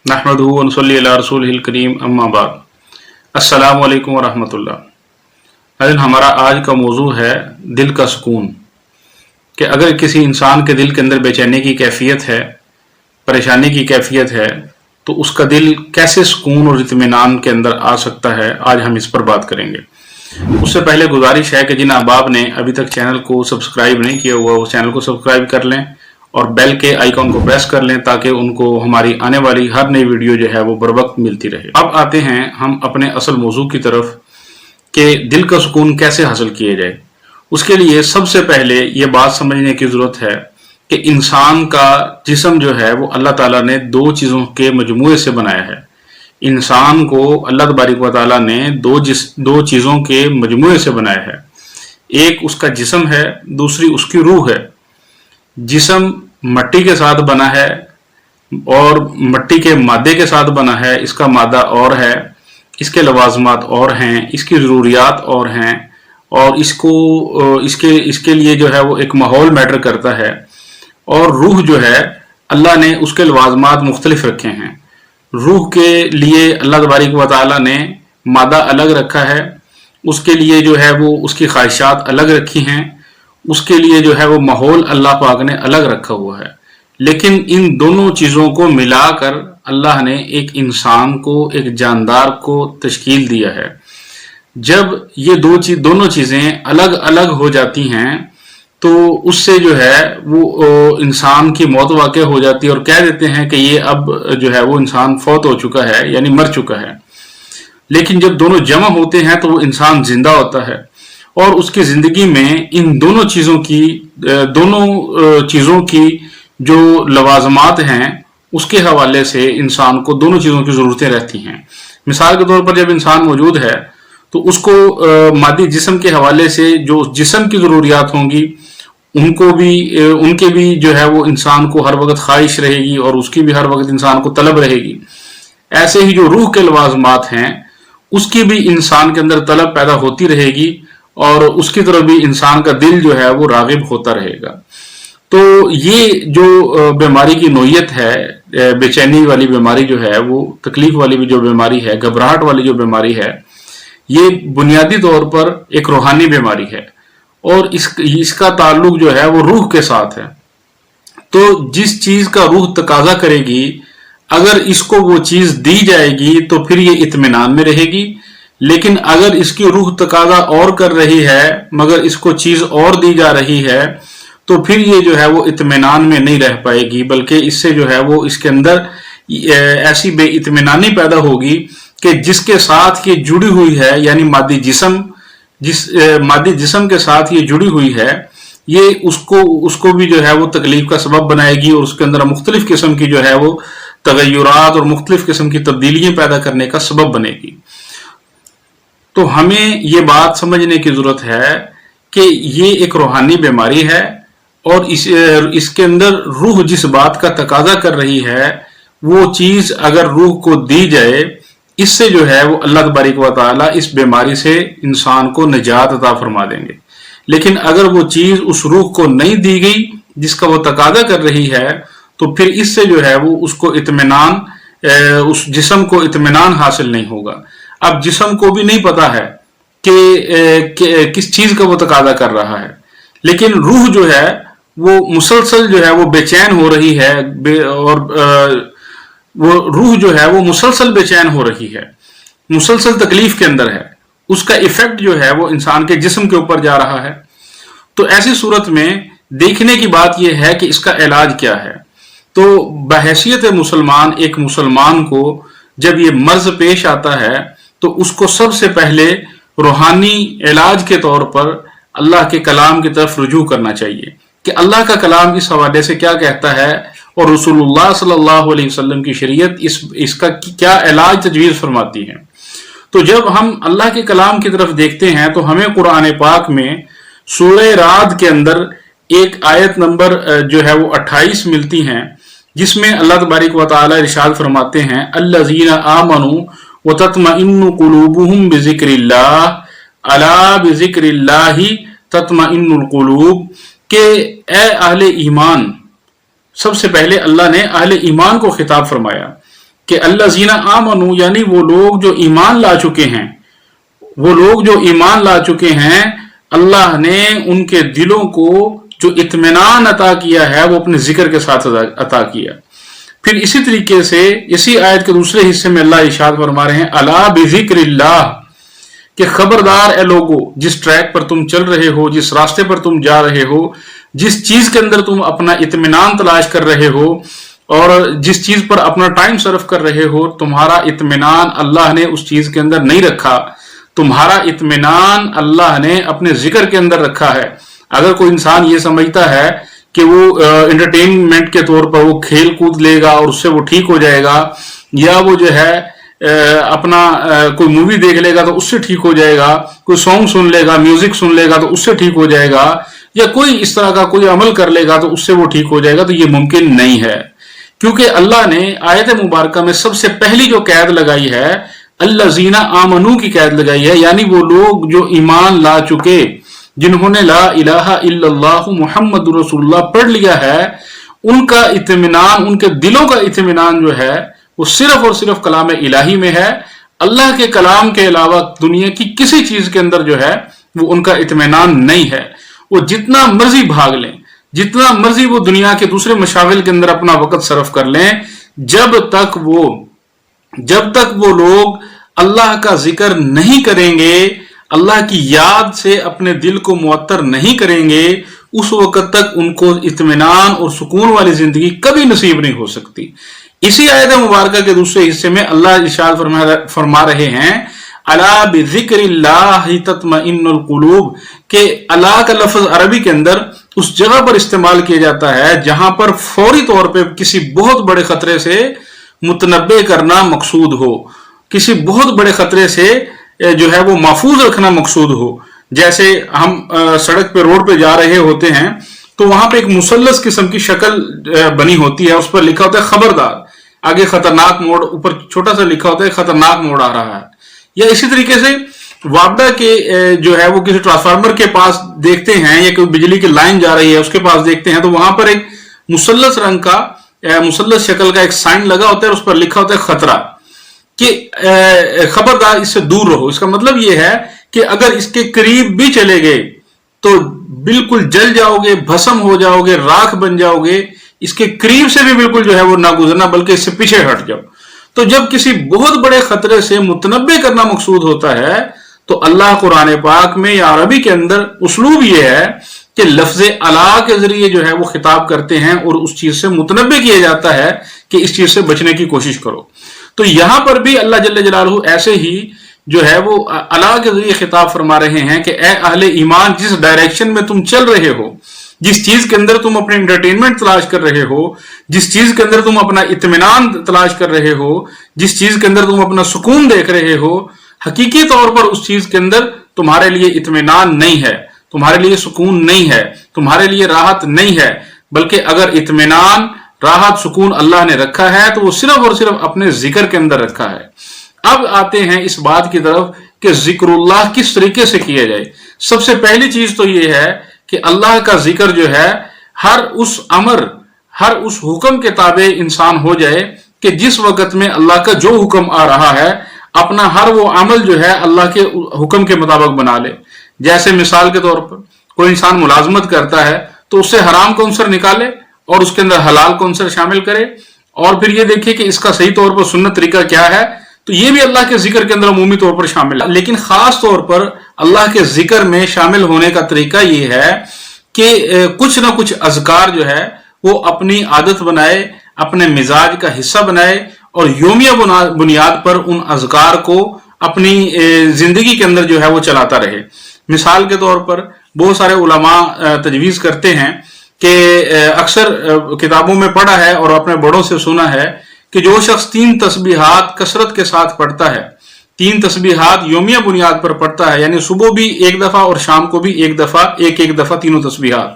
नहमदुहु व नसल्ली अला रसूलिहिल करीम अम्मा बाद। अस्सलामु अलैकुम व रहमतुल्लाह। आज हमारा आज का मौजू है दिल का सुकून, कि अगर किसी इंसान के दिल के अंदर बेचैनी की कैफियत है, परेशानी की कैफियत है, तो उसका दिल कैसे सुकून और इत्मीनान के अंदर आ सकता है, आज हम इस पर बात करेंगे। उससे पहले गुजारिश है कि जिन अहबाब ने अभी तक चैनल को सब्सक्राइब नहीं किया हुआ वो चैनल को सब्सक्राइब कर लें और बेल के आइकॉन को प्रेस कर लें ताकि उनको हमारी आने वाली हर नई वीडियो जो है वो बर वक्त मिलती रहे। अब आते हैं हम अपने असल मौजू की तरफ कि दिल का सुकून कैसे हासिल किया जाए। उसके लिए सबसे पहले ये बात समझने की ज़रूरत है कि इंसान का जिस्म जो है वो अल्लाह ताला ने दो चीज़ों के मजमूए से बनाया है। इंसान को अल्लाह तबारक व तआला ने दो चीज़ों के मजमूए से बनाया है। एक उसका जिस्म है, दूसरी उसकी रूह है। जिस्म मट्टी के साथ बना है और मट्टी के मादे के साथ बना है। इसका मादा और है, इसके लवाजमात और हैं, इसकी ज़रूरियात और हैं और इसके लिए जो है वो एक माहौल मैटर करता है। और रूह जो है अल्लाह ने उसके लवाजमात मुख्तलिफ रखे हैं। रूह के लिए अल्लाह तबारक व तआला ने मादा अलग रखा है, उसके लिए जो है वो उसकी ख्वाहिशात अलग रखी हैं, उसके लिए जो है वो माहौल अल्लाह पाक ने अलग रखा हुआ है। लेकिन इन दोनों चीज़ों को मिलाकर अल्लाह ने एक इंसान को, एक जानदार को तश्कील दिया है। जब ये दोनों चीज़ें अलग अलग हो जाती हैं तो उससे जो है वो इंसान की मौत वाक़ई हो जाती है और कह देते हैं कि ये अब जो है वो इंसान फौत हो चुका है, यानी मर चुका है। लेकिन जब दोनों जमा होते हैं तो वो इंसान जिंदा होता है और उसकी ज़िंदगी में इन दोनों चीज़ों की जो लवाजमात हैं उसके हवाले से इंसान को दोनों चीज़ों की ज़रूरतें रहती हैं। मिसाल के तौर पर जब इंसान मौजूद है तो उसको मादी जिस्म के हवाले से जो जिस्म की ज़रूरियात होंगी उनके भी जो है वो इंसान को हर वक्त ख्वाहिश रहेगी और उसकी भी हर वक्त इंसान को तलब रहेगी। ऐसे ही जो रूह के लवाजमात हैं उसकी भी इंसान के अंदर तलब पैदा होती रहेगी और उसकी तरफ भी इंसान का दिल जो है वो रागिब होता रहेगा। तो ये जो बीमारी की नोयत है, बेचैनी वाली बीमारी जो है, वो तकलीफ वाली भी जो बीमारी है, घबराहट वाली जो बीमारी है, ये बुनियादी तौर पर एक रूहानी बीमारी है और इसका ताल्लुक जो है वो रूह के साथ है। तो जिस चीज़ का रूह तकाजा करेगी, अगर इसको वो चीज़ दी जाएगी तो फिर ये इत्मीनान में रहेगी। लेकिन अगर इसकी रूह तकाजा और कर रही है मगर इसको चीज़ और दी जा रही है तो फिर ये जो है वो इत्मीनान में नहीं रह पाएगी, बल्कि इससे जो है वो इसके अंदर ऐसी बेइत्मीनानी पैदा होगी कि जिसके साथ ये जुड़ी हुई है, यानी मादी जिस्म के साथ ये जुड़ी हुई है, ये उसको भी जो है वो तकलीफ का सबब बनाएगी और उसके अंदर मुख्तलिफ किस्म की जो है वो तगय्युरात और मुख्तलिफ किस्म की तब्दीलियां पैदा करने का सबब बनेगी। तो हमें ये बात समझने की जरूरत है कि ये एक रूहानी बीमारी है और इसके अंदर रूह जिस बात का तकाजा कर रही है वो चीज़ अगर रूह को दी जाए, इससे जो है वो अल्लाह तबारक व तआला इस बीमारी से इंसान को निजात अता फरमा देंगे। लेकिन अगर वो चीज़ उस रूह को नहीं दी गई जिसका वो तकाजा कर रही है तो फिर इससे जो है वो उसको इत्मीनान, उस जिस्म को इत्मीनान हासिल नहीं होगा। अब जिस्म को भी नहीं पता है कि किस चीज़ का वो तकाजा कर रहा है, लेकिन रूह जो है वो मुसलसल जो है वो बेचैन हो रही है और वो रूह जो है वो मुसलसल बेचैन हो रही है, मुसलसल तकलीफ के अंदर है। उसका इफेक्ट जो है वो इंसान के जिस्म के ऊपर जा रहा है। तो ऐसी सूरत में देखने की बात यह है कि इसका इलाज क्या है। तो बहैसियत मुसलमान, एक मुसलमान को जब ये मर्ज पेश आता है तो उसको सबसे पहले रूहानी इलाज के तौर पर अल्लाह के कलाम की तरफ रुजू करना चाहिए कि अल्लाह का कलाम इस हवाले से क्या कहता है और रसूलुल्लाह सल्लल्लाहु अलैहि वसल्लम की शरीयत इसका क्या इलाज तजवीज़ फरमाती है। तो जब हम अल्लाह के कलाम की तरफ देखते हैं तो हमें कुरान पाक में सूरह राद के अंदर एक आयत नंबर जो है वो 28 मिलती हैं, जिसमें अल्लाह तबारक व तआला इरशाद फरमाते हैं, अल्लज़ीना आमनू व तत्मइन्नु कुलूबुहुम बिज़िक्रिल्लाह अला बिज़िक्रिल्लाहि तत्मइन्नुल कुलूब, के ए अहले ईमान, सबसे पहले अल्लाह ने अहले ईमान को खिताब फरमाया کہ الذین آمنوا یعنی وہ لوگ جو ایمان لا چکے ہیں، وہ لوگ جو ایمان لا چکے ہیں، اللہ نے ان کے دلوں کو جو اطمینان عطا کیا ہے وہ اپنے ذکر کے ساتھ عطا کیا۔ پھر اسی طریقے سے اسی آیت کے دوسرے حصے میں اللہ ارشاد فرما رہے ہیں الا بذکر اللہ، کہ خبردار اے لوگو، جس ٹریک پر تم چل رہے ہو، جس راستے پر تم جا رہے ہو، جس چیز کے اندر تم اپنا اطمینان تلاش کر رہے ہو اور جس چیز پر اپنا ٹائم صرف کر رہے ہو، تمہارا اطمینان اللہ نے اس چیز کے اندر نہیں رکھا، تمہارا اطمینان اللہ نے اپنے ذکر کے اندر رکھا ہے۔ اگر کوئی انسان یہ سمجھتا ہے کہ وہ انٹرٹینمنٹ کے طور پر وہ کھیل کود لے گا اور اس سے وہ ٹھیک ہو جائے گا، یا وہ جو ہے اپنا کوئی مووی دیکھ لے گا تو اس سے ٹھیک ہو جائے گا، کوئی سانگ سن لے گا، میوزک سن لے گا تو اس سے ٹھیک ہو جائے گا، یا کوئی اس طرح کا کوئی عمل کر لے گا تو اس سے وہ ٹھیک ہو جائے گا، تو یہ ممکن نہیں ہے۔ کیونکہ اللہ نے آیت مبارکہ میں سب سے پہلی جو قید لگائی ہے الذین آمنوا کی قید لگائی ہے، یعنی وہ لوگ جو ایمان لا چکے، جنہوں نے لا الہ الا اللہ محمد رسول اللہ پڑھ لیا ہے، ان کا اطمینان، ان کے دلوں کا اطمینان جو ہے وہ صرف اور صرف کلام الہی میں ہے۔ اللہ کے کلام کے علاوہ دنیا کی کسی چیز کے اندر جو ہے وہ ان کا اطمینان نہیں ہے۔ وہ جتنا مرضی بھاگ لیں، جتنا مرضی وہ دنیا کے دوسرے مشاغل کے اندر اپنا وقت صرف کر لیں، جب تک وہ لوگ اللہ کا ذکر نہیں کریں گے، اللہ کی یاد سے اپنے دل کو معطر نہیں کریں گے، اس وقت تک ان کو اطمینان اور سکون والی زندگی کبھی نصیب نہیں ہو سکتی۔ اسی آیت مبارکہ کے دوسرے حصے میں اللہ ارشاد فرما رہے ہیں الا بذکر اللہ تطمئن القلوب، کہ اللہ کا لفظ عربی کے اندر اس جگہ پر استعمال کیا جاتا ہے جہاں پر فوری طور پہ کسی بہت بڑے خطرے سے متنبع کرنا مقصود ہو، کسی بہت بڑے خطرے سے جو ہے وہ محفوظ رکھنا مقصود ہو۔ جیسے ہم سڑک پہ روڈ پہ جا رہے ہوتے ہیں تو وہاں پہ ایک مثلث قسم کی شکل بنی ہوتی ہے، اس پر لکھا ہوتا ہے خبردار، آگے خطرناک موڑ، اوپر چھوٹا سا لکھا ہوتا ہے خطرناک موڑ آ رہا ہے۔ یا اسی طریقے سے وابڈا کے جو ہے وہ کسی ٹرانسفارمر کے پاس دیکھتے ہیں، یا کوئی بجلی کی لائن جا رہی ہے اس کے پاس دیکھتے ہیں تو وہاں پر ایک مثلث رنگ کا، مثلث شکل کا ایک سائن لگا ہوتا ہے، اس پر لکھا ہوتا ہے خطرہ، کہ خبردار اس سے دور رہو۔ اس کا مطلب یہ ہے کہ اگر اس کے قریب بھی چلے گئے تو بالکل جل جاؤ گے، بھسم ہو جاؤ گے، راکھ بن جاؤ گے، اس کے قریب سے بھی بالکل جو ہے وہ نہ گزرنا بلکہ اس سے پیچھے ہٹ جاؤ۔ تو جب کسی بہت بڑے خطرے سے متنبع کرنا مقصود ہوتا ہے تو اللہ قرآن پاک میں یا عربی کے اندر اسلوب یہ ہے کہ لفظ الا کے ذریعے جو ہے وہ خطاب کرتے ہیں اور اس چیز سے متنبع کیا جاتا ہے کہ اس چیز سے بچنے کی کوشش کرو۔ تو یہاں پر بھی اللہ جل جلالہ ایسے ہی جو ہے وہ الا کے ذریعے خطاب فرما رہے ہیں کہ اے اہل ایمان، جس ڈائریکشن میں تم چل رہے ہو، جس چیز کے اندر تم اپنے انٹرٹینمنٹ تلاش کر رہے ہو، جس چیز کے اندر تم اپنا اطمینان تلاش کر رہے ہو، جس چیز کے اندر تم اپنا سکون دیکھ رہے ہو، حقیقی طور پر اس چیز کے اندر تمہارے لیے اطمینان نہیں ہے، تمہارے لیے سکون نہیں ہے، تمہارے لیے راحت نہیں ہے، بلکہ اگر اطمینان، راحت، سکون اللہ نے رکھا ہے تو وہ صرف اور صرف اپنے ذکر کے اندر رکھا ہے۔ اب آتے ہیں اس بات کی طرف کہ ذکر اللہ کس طریقے سے کیا جائے۔ سب سے پہلی چیز تو یہ ہے کہ اللہ کا ذکر جو ہے ہر اس امر، ہر اس حکم کے تابع انسان ہو جائے کہ جس وقت میں اللہ کا جو حکم آ رہا ہے اپنا ہر وہ عمل جو ہے اللہ کے حکم کے مطابق بنا لے۔ جیسے مثال کے طور پر کوئی انسان ملازمت کرتا ہے تو اس سے حرام کا عنصر نکالے اور اس کے اندر حلال کا عنصر شامل کرے، اور پھر یہ دیکھے کہ اس کا صحیح طور پر سنت طریقہ کیا ہے، تو یہ بھی اللہ کے ذکر کے اندر عمومی طور پر شامل ہے۔ لیکن خاص طور پر اللہ کے ذکر میں شامل ہونے کا طریقہ یہ ہے کہ کچھ نہ کچھ اذکار جو ہے وہ اپنی عادت بنائے، اپنے مزاج کا حصہ بنائے اور یومیہ بنیاد پر ان اذکار کو اپنی زندگی کے اندر جو ہے وہ چلاتا رہے۔ مثال کے طور پر بہت سارے علماء تجویز کرتے ہیں کہ اکثر کتابوں میں پڑھا ہے اور اپنے بڑوں سے سنا ہے کہ جو شخص 3 تسبیحات کثرت کے ساتھ پڑھتا ہے، 3 تسبیحات یومیہ بنیاد پر پڑھتا ہے، یعنی صبح بھی 1 دفعہ اور شام کو بھی 1 دفعہ، ایک دفعہ تینوں تسبیحات،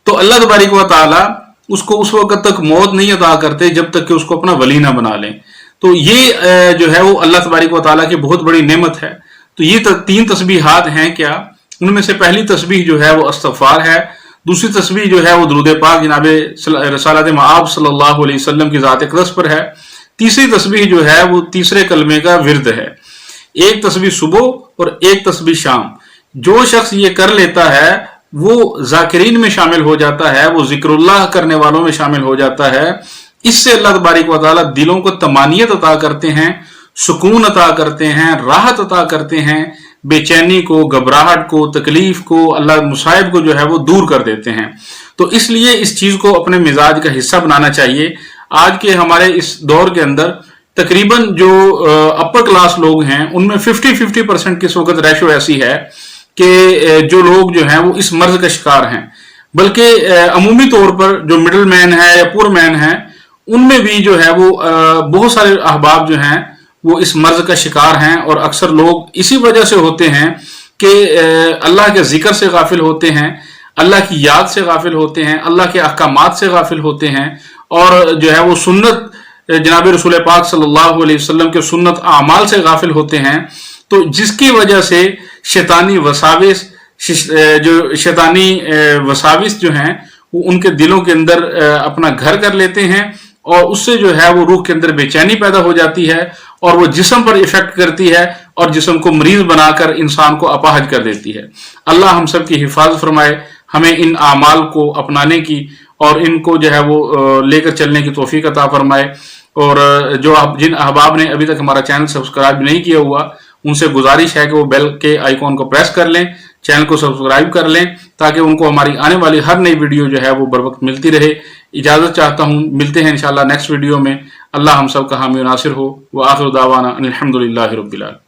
تو اللہ تبارک و تعالی اس کو اس وقت تک موت نہیں عطا کرتے جب تک کہ اس کو اپنا ولی نہ بنا لیں۔ تو یہ جو ہے وہ اللہ تبارک و تعالیٰ کی بہت بڑی نعمت ہے۔ تو یہ 3 تسبیحات ہیں کیا؟ ان میں سے پہلی تسبیح جو ہے وہ استغفار ہے، دوسری تسبیح جو ہے وہ درود پاک جناب رسالت مآب صلی اللہ علیہ وسلم کی ذات اقدس پر ہے، तीसरी तस्बीह जो है वो तीसरे कलमे का विर्द है। एक तस्बीह सुबह और एक तस्बीह शाम। जो शख्स ये कर लेता है वो जाकिरीन में शामिल हो जाता है, वो जिक्रुल्लाह करने वालों में शामिल हो जाता है। इससे अल्लाह तबारक व तआला दिलों को तमानियत अता करते हैं, सुकून अता करते हैं, राहत अता करते हैं, बेचैनी को, घबराहट को, तकलीफ को, अल्लाह मुसाइब को जो है वो दूर कर देते हैं। तो इसलिए इस चीज को अपने मिजाज का हिस्सा बनाना चाहिए। आज के हमारे इस दौर के अंदर तकरीबन जो अपर क्लास लोग हैं उनमें 50-50% किस वक्त रेशो ऐसी है कि जो लोग जो हैं वो इस मर्ज का शिकार हैं। बल्कि अमूमी तौर पर जो मिडिल मैन है या पुअर मैन है उनमें भी जो है वो बहुत सारे अहबाब जो हैं वो इस मर्ज का शिकार हैं। और अक्सर लोग इसी वजह से होते हैं कि अल्लाह के जिक्र से गाफिल होते हैं, अल्लाह की याद से गाफिल होते हैं, अल्लाह के अहकामात से गाफिल होते हैं और जो है वो सुन्नत जनाब रसूल पाक सल्लल्लाहु अलैहि वसल्लम के सुन्नत आमाल से गाफिल होते हैं। तो जिसकी वजह से शैतानी वसाविस जो हैं वो उनके दिलों के अंदर अपना घर कर लेते हैं और उससे जो है वो रूह के अंदर बेचैनी पैदा हो जाती है और वो जिस्म पर इफेक्ट करती है और जिस्म को मरीज बनाकर इंसान को अपाहज कर देती है। अल्लाह हम सब की हिफाजत फरमाए, हमें इन आमाल को अपनाने की और इनको जो है वो लेकर चलने की तौफीक अता फरमाए। और जो जिन अहबाब ने अभी तक हमारा चैनल सब्सक्राइब नहीं किया हुआ उनसे गुजारिश है कि वो बेल के आइकॉन को प्रेस कर लें, चैनल को सब्सक्राइब कर लें ताकि उनको हमारी आने वाली हर नई वीडियो जो है वो बर वक्त मिलती रहे। इजाजत चाहता हूँ, मिलते हैं इंशाल्लाह नेक्स्ट वीडियो में। अल्लाह हम सब का हामी नासिर हो। व आखिर दावाना अनिल हम्दुलिल्लाहि रब्बिल आलमीन।